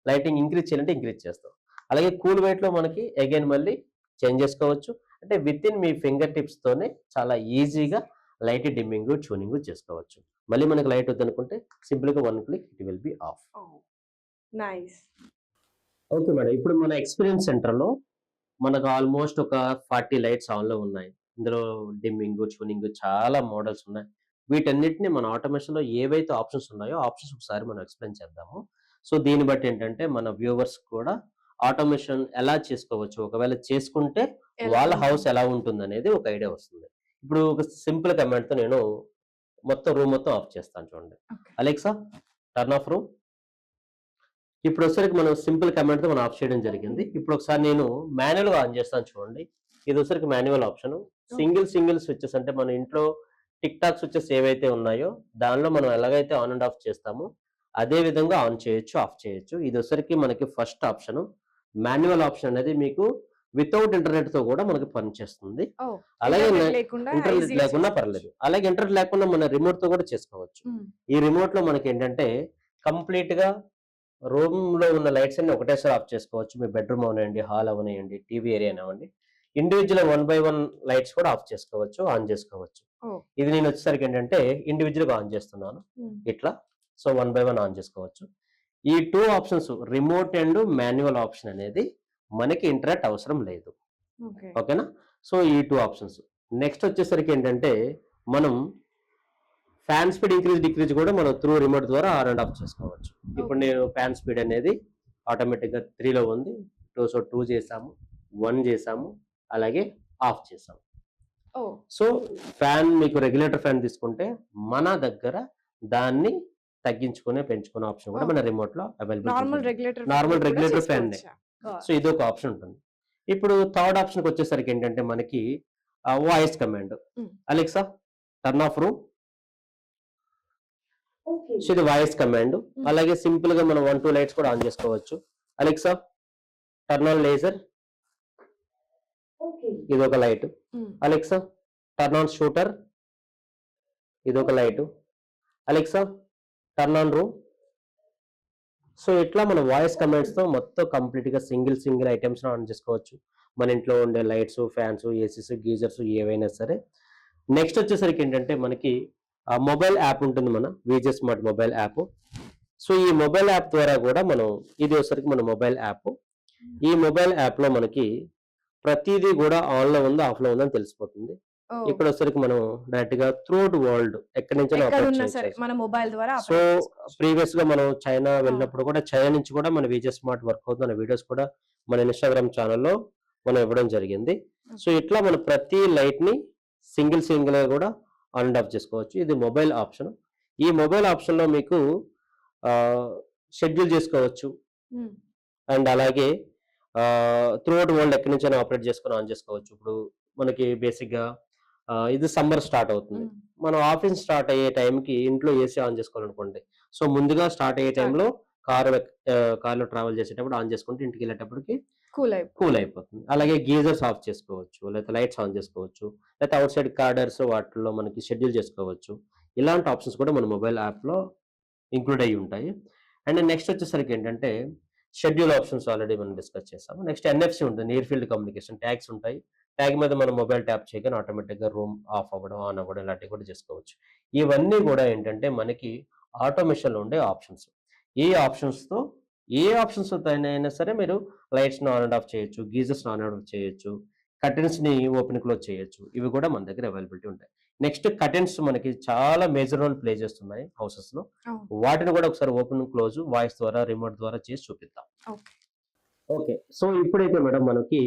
B: లైటింగ్ ఇంక్రీజ్ చేయాలంటే ఇంక్రీజ్ చేస్తాం. అలాగే కూల్ వైట్‌లో మనకి అగైన్ మళ్ళీ చేంజ్ చేసుకోవచ్చు. అంటే వితిన్ మీ ఫింగర్ టిప్స్ తోనే చాలా ఈజీగా లైట్ డిమ్మింగ్, ట్యూనింగ్ చేసుకోవచ్చు. మళ్ళీ మనకు లైట్ వద్దనుకుంటే సింపుల్‌గా one click it will be of.
A: Oh! Nice.
B: Okay madam. ఇప్పుడు మన ఎక్స్‌పీరియన్స్ సెంటర్‌లో మనకు ఆల్‌మోస్ట్ ఒక 40 లైట్స్ ఆన్‌లో ఉన్నాయి. ఇందులో డిమ్మింగ్, ట్యూనింగ్ చాలా మోడల్స్ ఉన్నాయి. వీటన్నిటిని మన ఆటోమేషన్‌లో ఏవైతే ఆప్షన్స్ ఉన్నాయో, ఆప్షన్స్ ఒకసారి మనం ఎక్స్‌ప్లెయిన్ చేద్దాము. సో దీన్ని బట్టి ఏంటంటే మన వ్యూవర్స్ కూడా ఆటోమేషన్ ఎలా చేసుకోవచ్చు, ఒకవేళ చేసుకుంటే
A: ఎలా
B: వాళ్ళ హౌస్
A: ఉంటుంది?
B: ఎలా ఉంటుందనేది ఒక ఐడియా వస్తుంది. ఇప్పుడు ఒక సింపుల్ కమాండ్‌తో నేను మొత్తం రూమ్ మొత్తం ఆఫ్ చేస్తాను చూడండి.
A: Okay.
B: Alexa turn off room. ఇప్పుడు వచ్చేసరికి మనం సింపుల్ కమాండ్‌తో మనం ఆఫ్ చేయడం జరిగింది. ఇప్పుడు ఒకసారి నేను మాన్యువల్‌గా ఆన్ చేస్తాను చూడండి. ఇది వచ్చేసరికి manual option.
A: Okay.
B: Single switches అంటే మన ఇంట్లో టిక్ టాక్ స్విచెస్ ఏవైతే ఉన్నాయో దానిలో మనం ఎలాగైతే ఆన్ అండ్ ఆఫ్ చేస్తామో అదే విధంగా ఆన్ చేయొచ్చు, ఆఫ్ చేయొచ్చు. ఇది వచ్చేసరికి మనకి ఫస్ట్ ఆప్షన్. మాన్యువల్ ఆప్షన్ అనేది మీకు వితౌట్ ఇంటర్నెట్‌తో కూడా మనకి పనిచేస్తుంది.
A: ఓహ్!
B: అలాగే
A: ఇంటర్నెట్ లేకుండా
B: ఇంటర్నెట్
A: ఈజీగా
B: లేకున్నా
A: చేసుకోవచ్చు.
B: పర్లేదు. అలాగే ఇంటర్నెట్ లేకుండా మన రిమోట్‌తో కూడా చేసుకోవచ్చు.
A: హ్మ్.
B: ఈ రిమోట్‌లో మనకేంటంటే కంప్లీట్‌గా రూమ్‌లో ఉన్న లైట్స్ అన్ని ఒకటేసారి ఆఫ్ చేసుకోవచ్చు. మీ బెడ్‌రూమ్ అవనియండి, హాల్ అవనియండి, టీవీ ఏరియా అవ్వండి. Individual one by one lights కూడా ఆఫ్ చేసుకోవచ్చు, ఆన్ చేసుకోవచ్చు.
A: ఓహ్!
B: ఇది నేను వచ్చేసరికి ఏంటంటే ఇండివిడ్యువల్‌గా ఆన్ చేస్తున్నాను.
A: హ్మ్.
B: ఇట్లా. So, one by one on చేసుకోవచ్చు. ఈ 2 options remote and manual option అనేది మనకి ఇంటర్నెట్ అవసరం లేదు.
A: ఓకే.
B: ఓకేనా? సో, ఈ 2 ఆప్షన్స్. నెక్స్ట్ వచ్చేసరికి ఏంటంటే మనం ఫ్యాన్ స్పీడ్ ఇంక్రీజ్, డిక్రీజ్ కూడా మనం త్రూ రిమోట్ ద్వారా ఆన్ అండ్ ఆఫ్ చేసుకోవచ్చు. ఇప్పుడు
A: ఓకే.
B: నేను ఫ్యాన్ స్పీడ్ అనేది ఆటోమేటిక్‌గా 3లో ఉంది. 2 చేసాము, 1 చేసాము, అలాగే ఆఫ్ చేసాము.
A: ఓహ్!
B: సో, ఫ్యాన్ మీకు రెగ్యులేటర్ ఫ్యాన్ తీసుకుంటే మన దగ్గర దాన్ని తగ్గించుకునే, పెంచుకునే ఆప్షన్ కూడా
A: ఓహ్!
B: మన రిమోట్‌లో అవైలబిలిటీ
A: నార్మల్
B: ఉంటుంది.
A: రెగ్యులేటర్
B: నార్మల్
A: ఫ్యాన్ కూడా
B: రెగ్యులేటర్ ఫ్యాన్‌నే.
A: చేసుకోవచ్చా?
B: సో, ఇదొక ఆప్షన్ ఉంటుంది. ఇప్పుడు థర్డ్ ఆప్షన్‌కి వచ్చేసరికి ఏంటంటే మనకి వాయిస్ కమాండ్.
A: హ్మ్.
B: Alexa turn off room.
C: Okay.
B: So, ఇది వాయిస్ కమాండ్.
A: హ్మ్.
B: అలాగే సింపుల్‌గా మనం 1, 2 లైట్స్ కూడా ఆన్ చేసుకోవచ్చు. Alexa turn on laser.
C: Okay.
B: ఇదొక light.
A: Hmm.
B: Alexa turn on shooter. ఇదొక light. Alexa turn on room. So, ఇట్లా మన వాయిస్ కమాండ్స్‌తో మొత్తం కంప్లీట్‌గా సింగిల్ ఐటెమ్స్‌ని ఆన్ చేసుకోవచ్చు. మన ఇంట్లో ఉండే లైట్స్, ఫ్యాన్స్, ఏసీస్, గీజర్స్ ఏవైనా సరే. నెక్స్ట్ వచ్చేసరికి ఏంటంటే మనకి మొబైల్ యాప్ ఉంటుంది మన VJ smart mobile app. So, ఈ మొబైల్ యాప్ ద్వారా కూడా మనం ఇది వచ్చేసరికి మన మొబైల్ యాప్. ఈ మొబైల్ యాప్‌లో మనకి ప్రతీదీ కూడా ఆన్‌లో ఉందా, ఆఫ్‌లో ఉందా అని తెలిసిపోతుంది.
A: ఓహ్!
B: ఇక్కడ వచ్చేసరికి మనం డైరెక్ట్‌గా త్రూఅవుట్ వరల్డ్ ఎక్కడి నుంచైనా ఆపరేట్
A: ఎక్కడున్నా సరే
B: చేయొచ్చు.
A: మన మొబైల్ ద్వారా
B: సో,
A: ఆపరేట్ చేసుకోవచ్చు.
B: ప్రీవియస్‌గా మనం చైనా
A: ఆ!
B: వెళ్ళినప్పుడు కూడా చైనా నుంచి కూడా మన విజే స్మార్ట్ వర్క్ అవుతుందన్న వీడియోస్ కూడా మన ఇన్‌స్టాగ్రామ్ ఛానెల్‌లో మనం ఇవ్వడం జరిగింది. So,
A: okay.
B: ఇట్లా మన ప్రతి లైట్‌ని సింగిల్‌గా కూడా ఆన్ అండ్ ఆఫ్ చేసుకోవచ్చు. ఇది మొబైల్ ఆప్షన్. ఈ మొబైల్ ఆప్షన్‌లో మీకు ఆహ్, షెడ్యూల్ చేసుకోవచ్చు.
A: హ్మ్.
B: అండ్ అలాగే త్రూఅవుట్ వరల్డ్ ఎక్కడి నుంచైనా ఆపరేట్ చేసుకొని ఆన్ చేసుకోవచ్చు. ఇప్పుడు మనకి బేసిక్‌గా ఇది సమ్మర్ స్టార్ట్ అవుతుంది.
A: హ్మ్.
B: మనం ఆఫీస్ స్టార్ట్ అయ్యే టైంకి ఇంట్లో ఏసీ ఆన్ చేసుకోవాలనుకోండి. సో, ముందుగా స్టార్ట్ అయ్యే
A: స్టార్ట్
B: టైంలో కార్‌లో ట్రావెల్ చేసేటప్పుడు ఆన్ చేసుకుంటే ఇంటికెళ్ళేటప్పటికి
A: కూల్
B: కూల్
A: అయిపోతుంది.
B: అయిపోతుంది. అలాగే గీజర్స్ ఆఫ్ చేసుకోవచ్చు. లేకపోతే లైట్స్ ఆన్ చేసుకోవచ్చు. లేకపోతే ఔట్ సైడ్ కార్డర్స్ వాటిల్లో మనకి షెడ్యూల్ చేసుకోవచ్చు. ఇలాంటి ఆప్షన్స్ కూడా మన మొబైల్ యాప్‌లో ఇంక్లూడ్ అయ్యి ఉంటాయి. అండ్ నెక్స్ట్ వచ్చేసరికి ఏంటంటే షెడ్యూల్ ఆప్షన్స్ ఆల్రెడీ మనం డిస్కస్ చేసాము. నెక్స్ట్ ఎన్ఎఫ్‌సి ఉంటుంది. నియర్ ఫీల్డ్ కమ్యూనికేషన్ ట్యాగ్స్ ఉంటాయి. ట్యాగ్ మీద మనం మొబైల్ ట్యాప్ చేయగానే ఆటోమేటిక్‌గా రూమ్ ఆఫ్ అవ్వడం, ఆన్ అవ్వడం ఇలాంటివి కూడా చేసుకోవచ్చు. ఇవన్నీ కూడా ఏంటంటే మనకి ఆటోమేషన్‌లో ఉండే ఆప్షన్స్. ఈ ఆప్షన్స్‌తో ఏ ఆప్షన్స్‌తోనైనా సరే మీరు లైట్స్‌ని ఆన్ అండ్ ఆఫ్ చేయొచ్చు. గీజర్స్‌ని ఆన్ అండ్ ఆఫ్ చేయొచ్చు. కర్టెన్స్‌ని ఓపెన్, క్లోజ్ చేయొచ్చు. ఇవి కూడా మన దగ్గర అవైలబిలిటీ ఉంటాయి. నెక్స్ట్ కర్టెన్స్ మనకి చాలా మేజర్ రోల్ ప్లే చేస్తున్నాయి హౌసెస్‌లో.
A: అవును.
B: వాటిని కూడా ఒకసారి ఓపెన్, క్లోజ్ వాయిస్ ద్వారా, రిమోట్ ద్వారా చేసి చూపిద్దాం.
A: ఓకే.
B: ఓకే. సో, ఇప్పుడైతే మేడం మనకి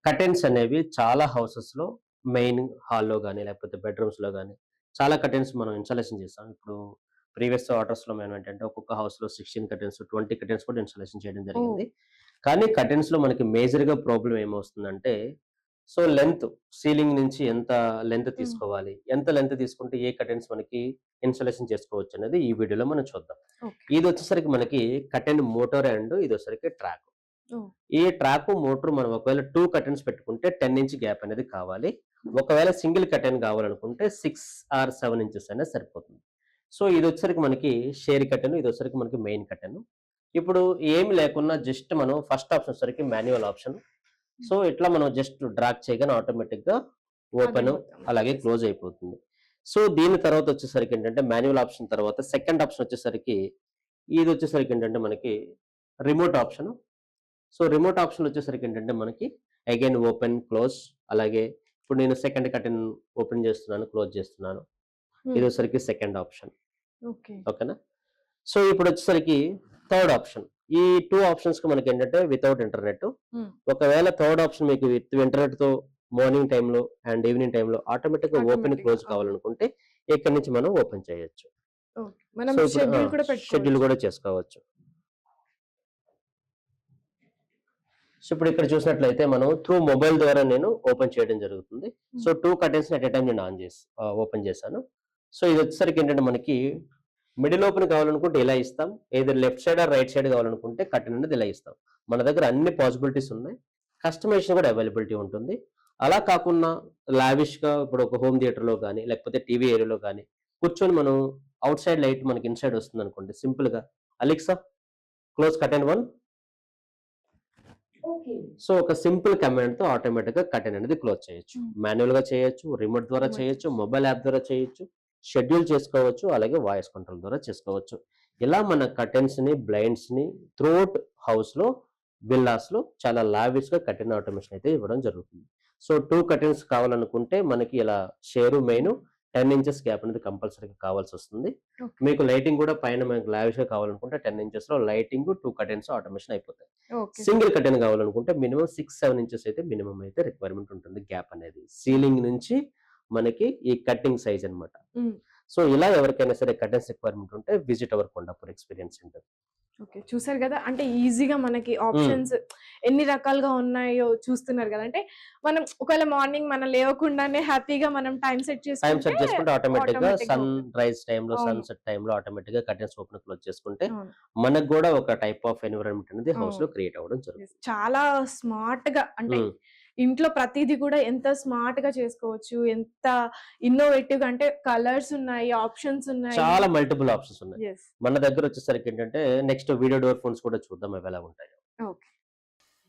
B: కర్టెన్స్ అనేవి చాలా హౌసెస్‌లో మెయిన్ హాల్‌లో గాని, లేకపోతే బెడ్‌రూమ్స్‌లో గాని చాలా కర్టెన్స్ మనం ఇన్‌స్టాలేషన్ చేస్తాం. ఇప్పుడు ప్రీవియస్ ఆర్డర్స్‌లో మేమేంటంటే ఒక్కొక్క హౌస్‌లో 16 కర్టెన్స్, 20 కర్టెన్స్ కూడా ఇన్‌స్టాలేషన్ చేయడం
A: ఓహ్!
B: జరిగింది. కానీ కర్టెన్స్‌లో మనకి మేజర్‌గా ప్రాబ్లమ్ ఏమొస్తుందంటే, సో, లెంత్ సీలింగ్ నుంచి ఎంత లెంత్
A: హ్మ్.
B: తీసుకోవాలి? ఎంత లెంత్ తీసుకుంటే ఏ కర్టెన్స్ మనకి ఇన్‌స్టాలేషన్ చేసుకోవచ్చనేది ఈ వీడియోలో మనం చూద్దాం.
A: ఓకే.
B: ఇదొచ్చేసరికి మనకి కర్టెన్ మోటార్ అండ్ ఇదొచ్చేసరికి ట్రాక్.
A: ఓహ్!
B: ఈ ట్రాకు, మోటరు మనం ఒకవేళ 2 కర్టెన్స్ పెట్టుకుంటే 10 ఇంచ్ గ్యాప్ అనేది కావాలి. ఒకవేళ సింగిల్ కర్టెన్ కావాలనుకుంటే 6 ఆర్ 7 ఇంచెస్ అయినా సరిపోతుంది. సో, ఇదొచ్చేసరికి మనకి షేర్ కర్టెన్, ఇదొచ్చేసరికి మనకి మెయిన్ కర్టెన్. ఇప్పుడు ఏమి లేకున్నా జస్ట్ మనం ఫస్ట్ ఆప్షన్ వచ్చేసరికి మాన్యువల్ ఆప్షన్. సో, ఇట్లా మనం జస్ట్ డ్రాగ్ చేయగానే ఆటోమేటిక్‌గా
A: అదే
B: ఓపెన్
A: మొత్తం
B: అలాగే
A: వచ్చేసింది.
B: క్లోజ్ అయిపోతుంది. సో, దీని తర్వాత వచ్చేసరికి ఏంటంటే మాన్యువల్ ఆప్షన్ తర్వాత సెకండ్ ఆప్షన్ వచ్చేసరికి ఇదొచ్చేసరికి ఏంటంటే మనకి రిమోట్ ఆప్షన్. సో, రిమోట్ ఆప్షనొచ్చేసరికేంటంటే మనకి అగైన్ ఓపెన్, క్లోజ్ అలాగే ఇప్పుడు నేను సెకండ్ కర్టెన్ ఓపెన్ చేస్తున్నాను, క్లోజ్ చేస్తున్నాను.
A: హ్మ్.
B: ఇదొచ్చేసరికి సెకండ్ ఆప్షన్.
A: ఓకే.
B: ఓకేనా? సో, ఇప్పుడొచ్చేసరికి థర్డ్ ఆప్షన్. ఈ 2 ఆప్షన్స్‌కి మనకేంటంటే వితౌట్ ఇంటర్నెట్.
A: హ్మ్.
B: ఒకవేళ థర్డ్ ఆప్షన్ మీకు విత్ ఇంటర్నెట్‌తో మార్నింగ్ టైమ్‌లో అండ్ ఈవినింగ్ టైమ్‌లో ఆటోమేటిక్‌గా ఓపెన్,
A: ఆటోమేటిక్‌గా.
B: Close
A: okay.
B: కావాలనుకుంటే ఇక్కడి నుంచి మనం ఓపెన్ చేయొచ్చు.
A: ఓకే. మనం
B: సో, ఇప్పుడు
A: షెడ్యూల్ కూడా
B: షెడ్యూల్
A: పెట్టుకోవచ్చు.
B: గూడా చేసుకోవచ్చు. సో, ఇప్పుడిక్కడ చూసినట్లయితే మనం త్రూ మొబైల్ ద్వారా నేను ఓపెన్ చేయడం జరుగుతుంది. So,
A: hmm.
B: 2 కర్టెన్స్‌ని ఎట్ ఎ టైమ్ నేను ఓపెన్ చేశాను. సో, ఇదొచ్చేసరికి ఏంటంటే మనకి మిడిల్ ఓపెన్ కావాలనుకుంటే ఇలా ఇస్తాం. Either left side or right side కావాలనుకుంటే కర్టెన్ అనేది ఇలా ఇస్తాం. మన దగ్గర అన్ని పాసిబిలిటీస్ ఉన్నాయి. కస్టమైజేషన్ కూడా అవైలబిలిటీ ఉంటుంది. అలా కాకుండా లావిష్‌గా ఇప్పుడు ఒక హోమ్ థియేటర్‌లో గాని, లేకపోతే టీవీ ఏరియాలో గాని కూర్చొని మనం ఔట్ సైడ్ లైట్ మనకి ఇన్‌సైడ్ వస్తుందనుకోండి సింపుల్‌గా Alexa close curtain 1.
A: Okay.
B: So, ఒక సింపుల్ కమాండ్‌తో ఆటోమేటిక్‌గా కర్టెన్ అనేది క్లోజ్ చేయొచ్చు.
A: హ్మ్.
B: మాన్యుయల్‌గా చేయొచ్చు, రిమోట్ ద్వారా
A: రిమోట్
B: చేయొచ్చు,
A: చేసి.
B: మొబైల్ యాప్ ద్వారా చేయొచ్చు, షెడ్యూల్ చేసుకోవచ్చు, అలాగే వాయిస్ కంట్రోల్ ద్వారా చేసుకోవచ్చు. ఇలా మన కర్టెన్స్‌ని, బ్లైండ్స్‌ని త్రూఅవుట్ హౌస్‌లో, విల్లాస్‌లో చాలా లావిష్‌గా కర్టెన్ ఆటోమేషన్ అయితే ఇవ్వడం జరుగుతుంది. సో, 2 కర్టెన్స్ కావాలనుకుంటే మనకి ఇలా షేరు మెయిను 10 ఇంచెస్ గ్యాప్ అనేది కంపల్సరీగా కావాల్సొస్తుంది.
A: ఓకే.
B: మీకు లైటింగ్ కూడా పైన మనకు లావిష్‌గా కావాలనుకుంటే 10 ఇంచెస్‌లో లైటింగ్, 2 కర్టెన్స్ ఆటోమేషన్ అయిపోతాయి.
A: ఓకే.
B: సింగిల్ కర్టెన్ కావాలనుకుంటే మినిమమ్ 6, 7 ఇంచెస్ అయితే మినిమమ్ అయితే రిక్వైర్మెంట్ ఉంటుంది గ్యాప్ అనేది. సీలింగ్ నుంచి మనకి ఈ కట్టింగ్ సైజ్ అన్నమాట.
A: హ్మ్.
B: సో, ఇలా ఎవరికైనా సరే కర్టెన్స్ రిక్వైర్మెంట్ ఉంటే visit our Kondapur experience centre.
A: Okay. చూసారు గదా! అంటే ఈజీగా మనకి
B: హ్మ్.
A: ఆప్షన్స్ ఎన్ని రకాలుగా ఉన్నాయో చూస్తున్నారు గదా! అంటే మనం ఒకవేళ మార్నింగ్ మనం లేవకుండానే హ్యాపీగా మనం టైమ్ సెట్
B: టైమ్
A: చేసుకుంటే
B: సెట్ చేసుకుంటే ఆటోమేటిక్‌గా
A: ఆటోమేటిక్‌గా
B: సన్
A: ఓపెన్.
B: రైజ్ టైమ్‌లో,
A: అవును.
B: సన్‌సెట్ టైమ్‌లో ఆటోమేటిక్‌గా కర్టెన్స్ ఓపెన్, క్లోజ్ చేసుకుంటే
A: అవును.
B: మనకు గూడా ఒక టైప్ ఆఫ్ ఎన్విరాన్మెంట్ అనేది
A: అవును.
B: హౌస్‌లో క్రియేట్ అవ్వడం
A: యెస్.
B: జరుగుతుంది.
A: చాలా స్మార్ట్‌గా అంటే
B: హ్మ్.
A: ఇంట్లో ప్రతీది కూడా ఎంత స్మార్ట్‌గా చేసుకోవచ్చు. ఎంత ఇన్నోవేటివ్‌గా అంటే కలర్స్ ఉన్నాయి, ఆప్షన్స్ ఉన్నాయి.
B: చాలా మల్టిపుల్ ఆప్షన్స్ ఉన్నాయి.
A: యెస్.
B: మన దగ్గరొచ్చేసరికి ఏంటంటే నెక్స్ట్ వీడియో డోర్ ఫోన్స్ కూడా చూద్దాం అవి ఎలా ఉంటాయో.
A: ఓకే.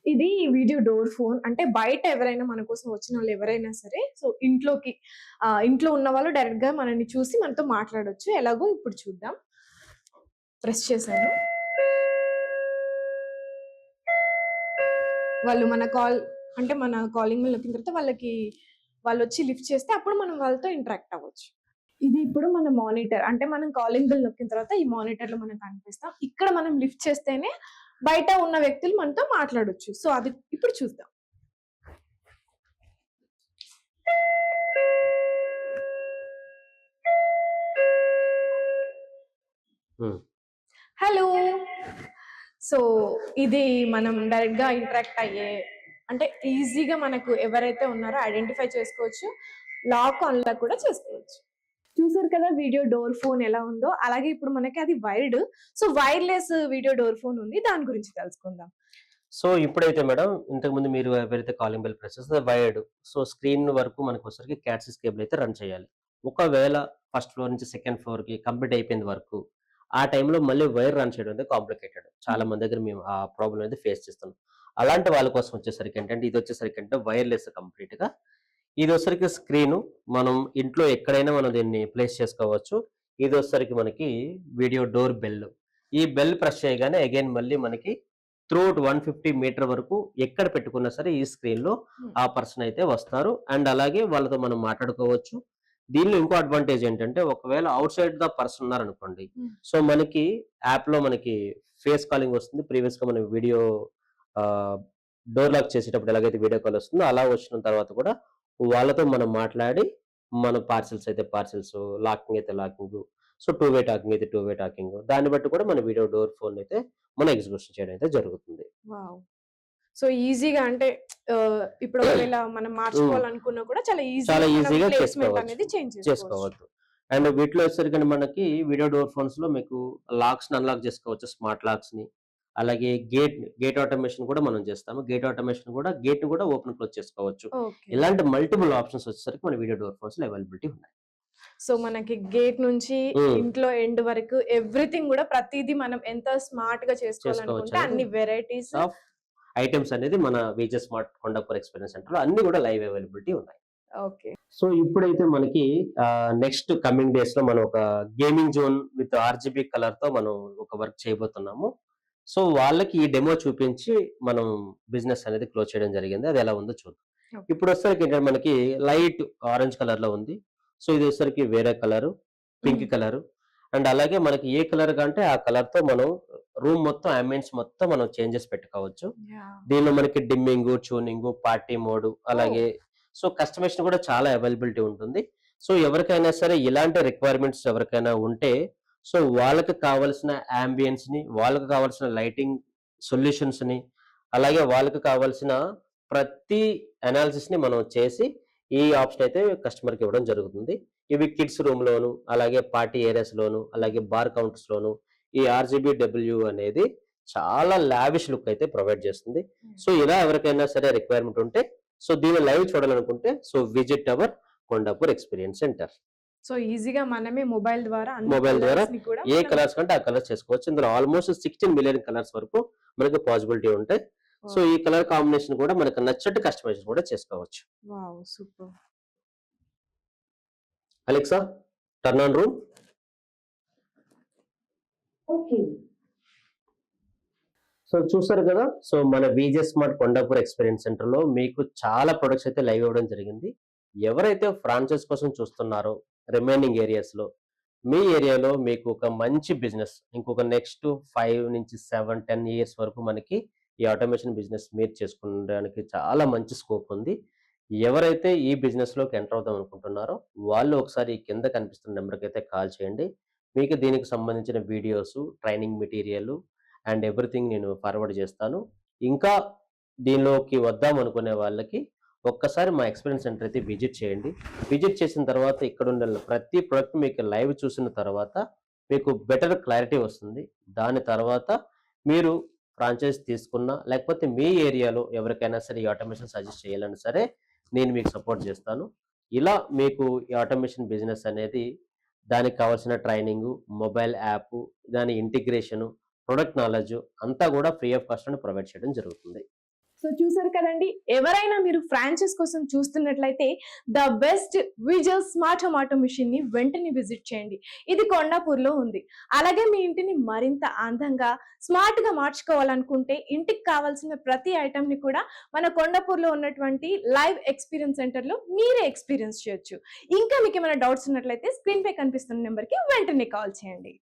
A: ఇది వీడియో డోర్ ఫోన్. అంటే బయట ఎవరైనా మన కోసం వచ్చినోళ్ళు ఎవరైనా సరే సో ఇంట్లోకి ఇంట్లో ఉన్నవాళ్ళు డైరెక్ట్‌గా మనల్ని చూసి మనతో మాట్లాడొచ్చు. ఎలాగో ఇప్పుడు చూద్దాం. ప్రెస్ చేశాను. వాళ్ళు మన కాల్ అంటే మన కాలింగ్ బెల్ నొక్కిన తర్వాత వాళ్ళొచ్చి లిఫ్ట్ చేస్తే అప్పుడు మనం వాళ్ళతో ఇంటరాక్ట్ అవ్వచ్చు. ఇది ఇప్పుడు మన మానిటర్. అంటే మనం కాలింగ్ బెల్ నొక్కిన తర్వాత ఈ మానిటర్‌లో మనం కనిపిస్తాం. ఇక్కడ మనం లిఫ్ట్ చేస్తేనే బయట ఉన్న వ్యక్తులు మనతో మాట్లాడొచ్చు. సో అది ఇప్పుడు చూద్దాం.
B: హ్మ్.
A: హలో! సో ఇది మనం డైరెక్ట్ గా ఇంటరాక్ట్ అయ్యే, అంటే ఈజీగా మనకు ఎవరైతే ఉన్నారో ఐడెంటిఫై చేసుకోవచ్చు, లాక్ అన్లాక్ కూడా చేసుకోవచ్చు. చూసారు కదా వీడియో డోర్ ఫోన్ ఎలా ఉందో, అలాగే ఇప్పుడు మనకి అది wired, so wireless video door phone ఉంది, దాని గురించి తెలుసుకుందాం.
B: సో ఇప్పుడైతే మేడం ఇంతకుముందు మీరు ఎవరైతే కాలింగ్ బెల్ ప్రెస్ చేస్తే వైర్డ్. సో స్క్రీన్ వరకు మనకు వచ్చేసరికి క్యాట్సిస్ కేబుల్ అయితే రన్ చేయాలి. ఒకవేళ ఫస్ట్ ఫ్లోర్ నుంచి సెకండ్ ఫ్లోర్‌కి కంప్లీట్ అయిపోయింది వర్కు. ఆ టైంలో మళ్ళీ వైర్ రన్ చేయడం అయితే కాంప్లికేటెడ్. చాలా మంది దగ్గర మేము ఆ ప్రాబ్లమ్ అయితే ఫేస్ చేస్తున్నాం. అలాంటి వాళ్ళ కోసం వచ్చేసరికి ఏంటంటే ఇదొచ్చేసరికి అంటే వైర్‌లెస్ కంప్లీట్‌గా. ఇదొచ్చేసరికి స్క్రీను మనం ఇంట్లో ఎక్కడైనా మనం దీన్ని ప్లేస్ చేసుకోవచ్చు. ఇదొచ్చేసరికి మనకి వీడియో డోర్ బెల్. ఈ బెల్ ప్రెస్ చేయగానే అగైన్ మళ్ళీ మనకి త్రూఅవుట్ 150 మీటర్ వరకు ఎక్కడ పెట్టుకున్నా సరే ఈ స్క్రీన్‌లో ఆ పర్సన్ అయితే వస్తారు. అండ్ అలాగే వాళ్ళతో మనం మాట్లాడుకోవచ్చు. దీనిలో ఇంకో అడ్వాంటేజ్ ఏంటంటే ఒకవేళ ఔట్‌సైడ్ ద పర్సన్ ఉన్నారనుకోండి. సో మనకి యాప్‌లో మనకి ఫేస్ కాలింగ్ వస్తుంది. ప్రీవియస్‌గా మనం వీడియో ఆహ్, డోర్ లాక్ చేసేటప్పుడు ఎలాగైతే వీడియో కాల్ వస్తుందో అలా వచ్చిన తర్వాత కూడా వాళ్ళతో మనం మాట్లాడి మన పార్సెల్స్ అయితే పార్సెల్స్, లాకింగ్ అయితే లాకింగు. సో టూ వే టాకింగ్ అయితే టూ వే టాకింగ్. దాన్ని బట్టి కూడా మన వీడియో డోర్ ఫోన్ అయితే మనం ఎగ్జిక్యూషన్ చేయడం అయితే జరుగుతుంది.
A: వావ్! సో ఈజీగా అంటే ఇప్పుడు ఒకవేళ మనం
B: హ్మ్.
A: మార్చుకోవాలనుకున్నా కూడా చాలా
B: చాలా
A: ఈజీగా మనం
B: ఈజీగా
A: ప్లేస్‌మెంట్
B: చేసుకోవచ్చు.
A: అనేది చేంజ్ చేసుకోవచ్చు.
B: చేసుకోవచ్చు. అండ్ వీటిలో వచ్చేసరికి మనకి వీడియో డోర్ ఫోన్స్‌లో మీకు లాక్స్‌ని అన్‌లాక్ చేసుకోవచ్చు. స్మార్ట్ లాక్స్‌ని. అలాగే గేట్ ఆటోమేషన్ కూడా మనం చేస్తాము. గేట్ ఆటోమేషన్ కూడా గేట్‌ని కూడా ఓపెన్, క్లోజ్ చేసుకోవచ్చు.
A: ఓకే.
B: ఇలాంటి మల్టిపుల్ ఆప్షన్స్ వచ్చేసరికి మన వీడియో డోర్ ఫోన్స్‌లో అవైలబిలిటీ ఉన్నాయి.
A: సో మనకి గేట్ నుంచి
B: హ్మ్.
A: ఇంట్లో ఎండ్ వరకు ఎవ్రీథింగ్ గూడా ప్రతీదీ మనం ఎంత స్మార్ట్‌గా చేసుకోవాలనుకుంటే
B: చేసుకోవచ్చనేది
A: అన్ని వెరైటీస్.
B: ఆఫ్ ఐటెమ్స్ అనేది మన విజయ్ స్మార్ట్ కొండాపూర్ ఎక్స్‌పీరియన్స్ సెంటర్‌లో అన్నీ కూడా లైవ్ అవైలబిలిటీ ఉన్నాయి.
A: ఓకే.
B: సో ఇప్పుడైతే మనకి నెక్స్ట్ కమింగ్ డేస్‌లో మనం ఒక గేమింగ్ జోన్ విత్ ఆర్‌జీబీ కలర్‌తో మనం ఒక వర్క్ చేయబోతున్నాము. సో వాళ్ళకి ఈ డెమో చూపించి మనం బిజినెస్ అనేది క్లోజ్ చేయడం జరిగింది. అది ఎలా ఉందో చూద్దాం.
A: ఓకే.
B: ఇప్పుడొచ్చేసరికి ఏంటంటే మనకి లైట్ ఆరెంజ్ కలర్‌లో ఉంది. సో ఇదొచ్చేసరికి వేరే కలరు, పింక్
A: హ్మ్.
B: కలరు. అండ్ అలాగే మనకి ఏ కలర్ కంటే ఆ కలర్‌తో మనం రూమ్ మొత్తం అంబియన్స్ మొత్తం మనం చేంజెస్ పెట్టుకోవచ్చు.
A: యాహ్!
B: దీనిలో మనకి డిమ్మింగు, ట్యూనింగు, పార్టీ మోడు
A: ఓహ్!
B: అలాగే సో కస్టమైజేషన్ కూడా చాలా అవైలబిలిటీ ఉంటుంది. సో ఎవరికైనా సరే ఇలాంటి రిక్వైర్మెంట్స్ ఎవరికైనా ఉంటే సో వాళ్ళకి కావాల్సిన యాంబియన్స్‌ని, వాళ్ళకి కావాల్సిన లైటింగ్ సొల్యూషన్స్‌ని, అలాగే వాళ్ళకి కావాల్సిన ప్రతి అనాలిసిస్‌ని మనం చేసి ఈ ఆప్షన్ అయితే కస్టమర్‌కి ఇవ్వడం జరుగుతుంది. ఇవి కిడ్స్ రూమ్‌లోను, అలాగే పార్టీ ఏరియాస్‌లోను, అలాగే బార్ కౌంటర్స్‌లోను ఈ ఆర్‌జీబీడబ్ల్యూ అనేది చాలా లావిష్ లుక్ అయితే ప్రొవైడ్ చేస్తుంది. సో ఇలా ఎవరికైనా సరే రిక్వైర్మెంట్ ఉంటే సో దీన్ని లైవ్ చూడాలనుకుంటే so visit our Kondapur experience centre.
A: So ఈజీగా మనమే మొబైల్ ద్వారా అన్ని
B: మొబైల్ ద్వారా
A: కలర్స్‌ని కూడా
B: ఏ
A: మనం.
B: కలర్స్ కంటే ఆ కలర్స్ చేసుకోవచ్చు. ఇందులో ఆల్‌మోస్ట్ 16 మిలియన్ కలర్స్ వరకు మనకి పాసిబిలిటీ ఉంటాయి. So
A: wow!
B: ఈ కలర్ కాంబినేషన్ కూడా మనకు నచ్చినట్టు కస్టమైజేషన్ కూడా చేసుకోవచ్చు.
A: Wow! Super.
B: Alexa turn on room.
A: Okay.
B: So చూసారు కదా! సో మన విజే స్మార్ట్ కొండాపూర్ ఎక్స్‌పీరియన్స్ సెంటర్‌లో మీకు చాలా ప్రొడక్ట్స్ అయితే లైవ్ ఇవ్వడం జరిగింది. ఎవరైతే ఫ్రాంచైజ్ కోసం చూస్తున్నారో రిమైనింగ్ ఏరియాస్‌లో మీ ఏరియాలో మీకు ఒక మంచి బిజినెస్ ఇంకొక నెక్స్ట్ 5-7, 10 ఇయర్స్ వరకు మనకి ఈ ఆటోమేషన్ బిజినెస్ మీరు చేసుకోవడానికి చాలా మంచి స్కోప్ ఉంది. ఎవరైతే ఈ బిజినెస్‌లోకి ఎంటర్ అవుదాం అనుకుంటున్నారో వాళ్ళు ఒకసారి ఈ కింద కనిపిస్తున్న నంబర్‌కైతే కాల్ చేయండి. మీకు దీనికి సంబంధించిన videos, training material and everything నేను ఫార్వర్డ్ చేస్తాను. ఇంకా దీనిలోకి వద్దాం అనుకునే వాళ్ళకి ఒక్కసారి మా ఎక్స్‌పీరియన్స్ సెంటర్ అయితే విజిట్ చేయండి. విజిట్ చేసిన తర్వాత ఇక్కడున్న ప్రతి ప్రొడక్ట్ మీకు లైవ్ చూసిన తర్వాత మీకు బెటర్ క్లారిటీ వస్తుంది. దాని తర్వాత మీరు ఫ్రాంచైజ్ తీసుకున్నా, లేకపోతే మీ ఏరియాలో ఎవరికైనా సరే ఈ ఆటోమేషన్ సజెస్ట్ చేయాలన్నా సరే నేను మీకు సపోర్ట్ చేస్తాను. ఇలా మీకు ఈ ఆటోమేషన్ బిజినెస్ అనేది దానికి కావాల్సిన ట్రైనింగు, మొబైల్ యాపు, దాని ఇంటిగ్రేషను, ప్రొడక్ట్ నాలెడ్జ్ అంతా కూడా ఫ్రీ ఆఫ్ కాస్ట్‌లోనే ప్రొవైడ్ చేయడం జరుగుతుంది.
A: సో చూసారు కదండి, ఎవరైనా మీరు ఫ్రాంచైజ్ కోసం చూస్తున్నట్లయితే the best Vijay smart home automation ని వెంటనే విజిట్ చేయండి. ఇది కొండాపూర్లో ఉంది. అలాగే మీ ఇంటిని మరింత అందంగా స్మార్ట్ గా మార్చుకోవాలనుకుంటే ఇంటికి కావాల్సిన ప్రతి ఐటమ్ ని కూడా మన కొండాపూర్లో ఉన్నటువంటి లైవ్ ఎక్స్పీరియన్స్ సెంటర్ లో మీరే ఎక్స్పీరియన్స్ చేయొచ్చు. ఇంకా మీకు ఏమైనా డౌట్స్ ఉన్నట్లయితే స్క్రీన్ పై కనిపిస్తున్న నెంబర్ కి వెంటనే కాల్ చేయండి.